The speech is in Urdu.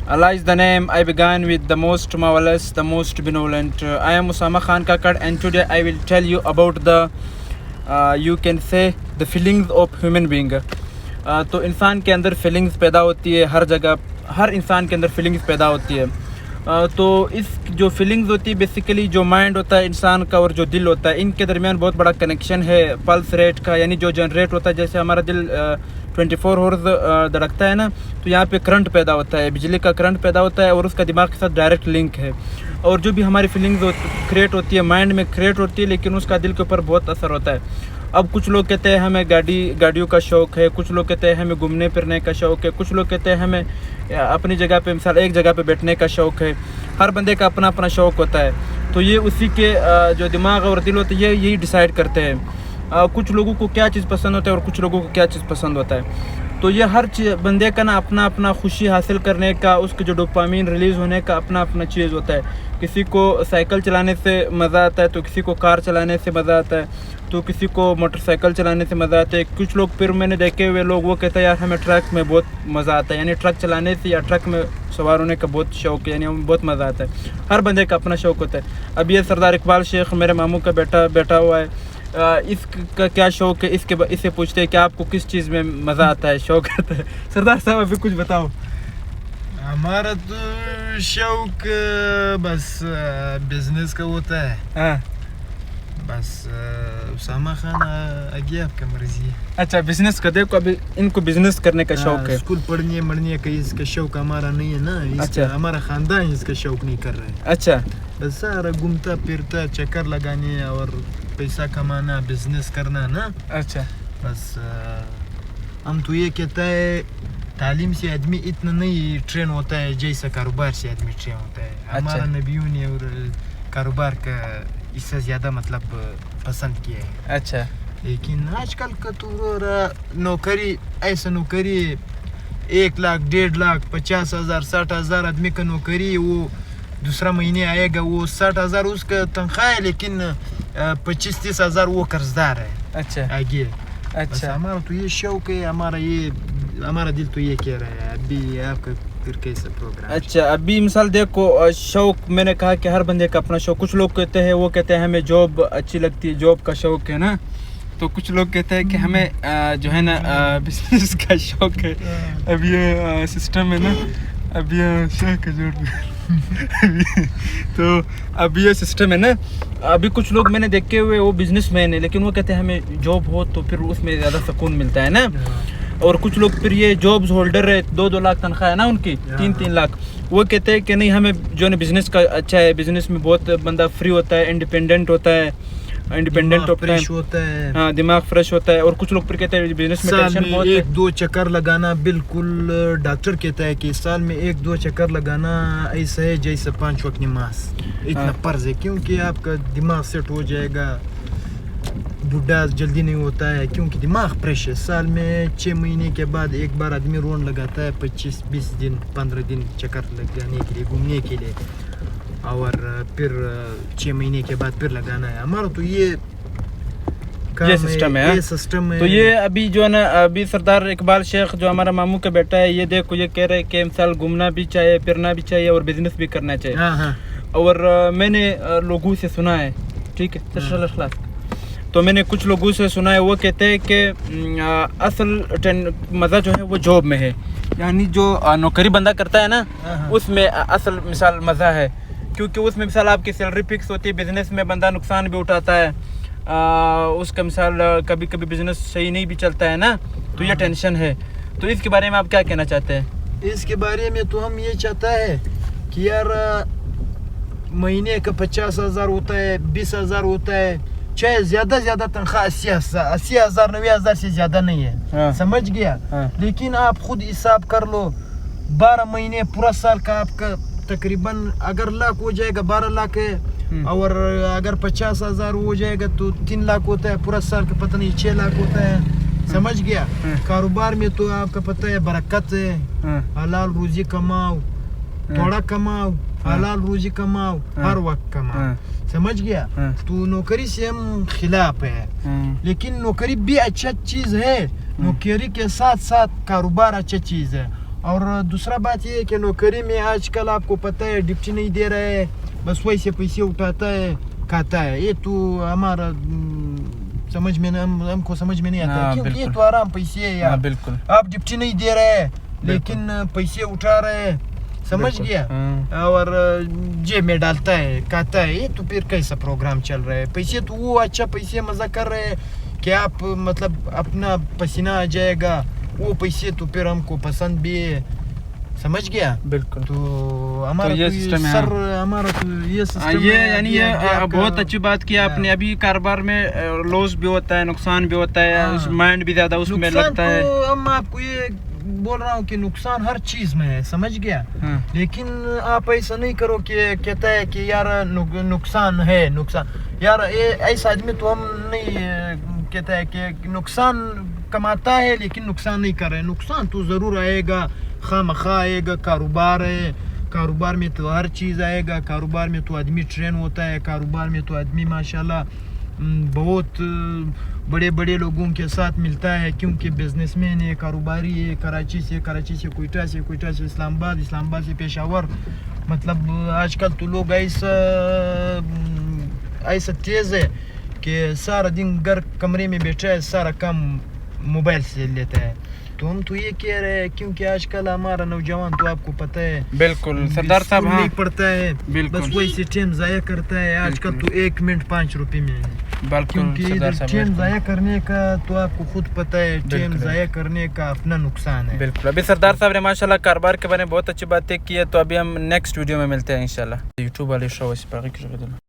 Allah is the name. I began with the most marvelous, the most benevolent. I am Usama Khan Kakad, and today I will tell you about the you can say the feelings of human being. تو انسان کے اندر فیلنگز پیدا ہوتی ہے، ہر جگہ ہر انسان کے اندر فیلنگز پیدا ہوتی ہے. تو اس جو فیلنگز ہوتی ہے بیسیکلی جو مائنڈ ہوتا ہے انسان کا اور جو دل ہوتا ہے، ان کے درمیان بہت بڑا کنیکشن ہے پلس ریٹ کا، یعنی جو جنریٹ ہوتا ہے. جیسے ہمارا دل 24 ہارز دھڑکتا ہے نا، تو یہاں پہ کرنٹ پیدا ہوتا ہے، بجلی کا کرنٹ پیدا ہوتا ہے اور اس کا دماغ کے ساتھ ڈائریکٹ لنک ہے. اور جو بھی ہماری فیلنگز کریٹ ہوتی ہے مائنڈ میں کریٹ ہوتی ہے، لیکن اس کا دل کے اوپر بہت اثر ہوتا ہے. اب کچھ لوگ کہتے ہیں ہمیں گاڑیوں کا شوق ہے، کچھ لوگ کہتے ہیں ہمیں گھومنے پھرنے کا شوق ہے، کچھ لوگ کہتے ہیں ہمیں اپنی جگہ پہ مثال ایک جگہ پہ بیٹھنے کا شوق ہے. ہر بندے کا اپنا اپنا شوق ہوتا ہے. تو یہ اسی کے جو دماغ اور دل ہوتے ہیں یہی ڈیسائیڈ کرتے ہیں کچھ لوگوں کو کیا چیز پسند ہوتا ہے اور کچھ لوگوں کو کیا چیز پسند ہوتا ہے. تو یہ ہر بندے کا نا اپنا اپنا خوشی حاصل کرنے کا، اس کے جو ڈوپامین ریلیز ہونے کا اپنا اپنا چیز ہوتا ہے. کسی کو سائیکل چلانے سے مزہ آتا ہے، تو کسی کو کار چلانے سے مزہ آتا ہے، تو کسی کو موٹر سائیکل چلانے سے مزہ آتا ہے. کچھ لوگ پھر میں نے دیکھے ہوئے لوگ وہ کہتے ہیں یار ہمیں ٹرک میں بہت مزہ آتا ہے، یعنی ٹرک چلانے سے یا ٹرک میں سوار ہونے کا بہت شوق ہے، یعنی ہمیں بہت مزہ آتا ہے. ہر بندے کا اپنا شوق ہوتا ہے. اب یہ سردار اقبال شیخ میرے ماموں کا بیٹا ہوا ہے، اس کا کیا شوق ہے، اس سے پوچھتے ہیں کہ آپ کو کس چیز میں مزہ آتا ہے، شوق آتا ہے. سردار صاحب ابھی کچھ بتاؤ. ہمارا تو شوق بس بزنس کا ہوتا ہے. ہاں بس اسامہ خان آگے آپ کا مرضی ہے. اچھا بزنس کا دیکھو، ابھی ان کو بزنس کرنے کا شوق ہے. اسکول پڑھنے کا اس کا شوق ہمارا نہیں ہے نا. اچھا ہمارا خاندان اس کا شوق نہیں کر رہا ہے. اچھا بس سارا گھومتا پھرتا چکر لگانے اور پیسہ کمانا بزنس کرنا نا. اچھا بس ہم تو یہ کہتا ہے تعلیم سے آدمی اتنا نہیں ٹرین ہوتا ہے جیسا کاروبار سے آدمی ٹرین ہوتا ہے. ہمارا نبیوں نے اور کاروبار کا اس سے زیادہ مطلب پسند کیا ہے. اچھا لیکن آج کل کا تو نوکری ایسا نوکری 1 لاکھ 1.5 لاکھ 50,000 60,000 آدمی کا نوکری، وہ دوسرا مہینے آئے گا وہ 60,000 اس کا تنخواہ ہے، لیکن 25-30 ہزار وہ قرض دار ہے. اچھا آگے اچھا ہمارا تو یہ شوق ہے، ہمارا دل تو یہ کہہ رہا ہے. ابھی آپ کا پھر کیسا پروگرام؟ اچھا ابھی مثال دیکھو شوق میں نے کہا کہ ہر بندے کا اپنا شوق. کچھ لوگ کہتے ہیں وہ کہتے ہیں ہمیں جاب اچھی لگتی ہے، جاب کا شوق ہے نا. تو کچھ لوگ کہتے ہیں کہ ہمیں جو ہے نا بزنس کا شوق ہے. اب یہ سسٹم ہے نا، اب یہ شوق کا جوڑ تو اب یہ سسٹم ہے نا. ابھی کچھ لوگ میں نے دیکھے ہوئے وہ بزنس مین ہے، لیکن وہ کہتے ہیں ہمیں جاب ہو تو پھر اس میں زیادہ سکون ملتا ہے نا. اور کچھ لوگ پھر یہ جابز ہولڈر ہے، 2 لاکھ تنخواہ ہے نا ان کی، 3 لاکھ، وہ کہتے ہیں کہ نہیں ہمیں جو ہے بزنس کا اچھا ہے، بزنس میں بہت بندہ فری ہوتا ہے، انڈیپینڈنٹ ہوتا ہے، ہوتا ہے. ہاں دماغ فریش ہوتا ہے. اور کچھ لوگ پھر کہتے ہیں بزنس میں ٹینشن بہت ہے. 1-2 چکر لگانا، بالکل ڈاکٹر کہتا ہے کہ سال میں 1-2 چکر لگانا ایسا ہے جیسے 5 وقت نماز. اتنا فرض ہے، کیونکہ آپ کا دماغ سیٹ ہو جائے گا. بوڑھا جلدی نہیں ہوتا ہے کیونکہ دماغ فریش ہے. سال میں 6 مہینے کے بعد ایک بار آدمی رون لگاتا ہے، 25-20 دن 15 دن چکر لگانے کے لیے، گھومنے کے لیے، اور پھر 6 مہینے کے بعد پھر لگانا ہے. ہمارا تو یہ سسٹم ہے. یہ سسٹم ہے. تو یہ ابھی جو ہے نا ابھی سردار اقبال شیخ جو ہمارا ماموں کا بیٹا ہے، یہ دیکھو یہ کہہ رہے کہ مثال گھومنا بھی چاہیے، پھرنا بھی چاہیے اور بزنس بھی کرنا چاہیے. ہاں اور میں نے لوگوں سے سنا ہے، ٹھیک ہے، تو میں نے کچھ لوگوں سے سنا ہے وہ کہتے ہیں کہ اصل مزہ جو ہے وہ جاب میں ہے، یعنی جو نوکری بندہ کرتا ہے نا اس میں اصل مثال مزہ ہے. کیونکہ اس میں مثال آپ کی سیلری فکس ہوتی ہے. بزنس میں بندہ نقصان بھی اٹھاتا ہے، اس کا مثال کبھی کبھی بزنس صحیح نہیں بھی چلتا ہے نا، تو یہ ٹینشن ہے. تو اس کے بارے میں آپ کیا کہنا چاہتے ہیں؟ اس کے بارے میں تو ہم یہ چاہتا ہے کہ یار مہینے کا 50,000 ہوتا ہے، 20,000 ہوتا ہے، چاہے زیادہ تنخواہ 80,000 90,000 سے زیادہ نہیں ہے. سمجھ گیا؟ لیکن آپ خود حساب کر لو، 12 مہینے پورا سال کا آپ کا تقریباً اگر لاکھ ہو جائے گا 12 لاکھ ہے، اور اگر 50,000 ہو جائے گا تو 3 لاکھ ہوتا ہے. پورا سال کا پتہ نہیں 6 لاکھ ہوتا ہے. سمجھ گیا؟ کاروبار میں تو آپ کا پتہ ہے برکت ہے، حلال روزی کماؤ، تھوڑا کماؤ، حلال روزی کماؤ، ہر وقت کماؤ. سمجھ گیا؟ تو نوکری سے ہم خلاف ہے، لیکن نوکری بھی اچھا چیز ہے. نوکری کے ساتھ ساتھ کاروبار اچھا چیز ہے. اور دوسرا بات یہ ہے کہ نوکری میں آج کل آپ کو پتہ ہے ڈپٹی نہیں دے رہا ہے, بس ویسے پیسے اٹھاتا ہے کھاتا ہے. یہ تو ہمارا سمجھ میں ہم کو سمجھ میں نہیں آتا ہے, کیونکہ یہ تو آرام پیسے ہے یار. بالکل آپ ڈپٹی نہیں دے رہے لیکن پیسے اٹھا رہے ہیں, سمجھ گیا, اور جیب میں ڈالتا ہے کھاتا ہے. یہ تو پھر کیسا پروگرام چل رہا ہے؟ پیسے تو وہ اچھا پیسے مزہ کر رہے ہیں کہ آپ مطلب اپنا پسینہ آ جائے گا, وہ پیسے تو پھر ہم کو پسند بھی ہے, سمجھ گیا. بالکل. تو ہمارا یہ سسٹم ہے, ہمارا تو یہ سسٹم یہ یعنی یہ بہت اچھی بات کی آپ نے. ابھی کاروبار میں لوس بھی ہوتا ہے, نقصان بھی ہوتا ہے, مائنڈ بھی زیادہ اس میں لگتا ہے. ہم آپ کو یہ بول رہا ہوں کہ نقصان ہر چیز میں ہے, سمجھ گیا. لیکن آپ ایسا نہیں کرو کہ کہتا ہے کہ یار نقصان ہے, نقصان یار ایسا آدمی تو ہم نہیں کہتا ہے کہ نقصان کماتا ہے لیکن نقصان نہیں کر رہے. نقصان تو ضرور آئے گا, خواہ آئے گا. کاروبار ہے, کاروبار میں تو ہر چیز آئے گا. کاروبار میں تو آدمی ٹرین ہوتا ہے, کاروبار میں تو آدمی ماشاءاللہ بہت بڑے بڑے لوگوں کے ساتھ ملتا ہے, کیونکہ بزنس مین ہے, کاروباری ہے. کراچی سے کوئٹہ سے اسلام آباد سے پشاور. مطلب آج کل تو لوگ ایسا تیز ہے کہ سارا دن گھر کمرے میں بیٹھا ہے, سارا کام موبائل سے لیتا ہے. تو ہم تو یہ کہہ رہے ہیں کیونکہ آج کل ہمارا نوجوان تو آپ کو پتہ ہے بالکل سردار صاحب نہیں پڑھتا ہے, بالکل بس وہی سے ٹائم ضائع کرتا ہے. آج کل تو 1 منٹ 5 روپے میں ہے, کیونکہ ادھر ٹائم ضائع کرنے کا تو آپ کو خود پتہ ہے, ٹائم ضائع کرنے کا اپنا نقصان ہے. بالکل. ابھی سردار صاحب نے ماشاءاللہ کاروبار کے بارے میں بہت اچھی باتیں کی ہے. تو ابھی ہم نیکسٹ ویڈیو میں ملتے ہیں انشاءاللہ. یوٹیوب والے شو اس پر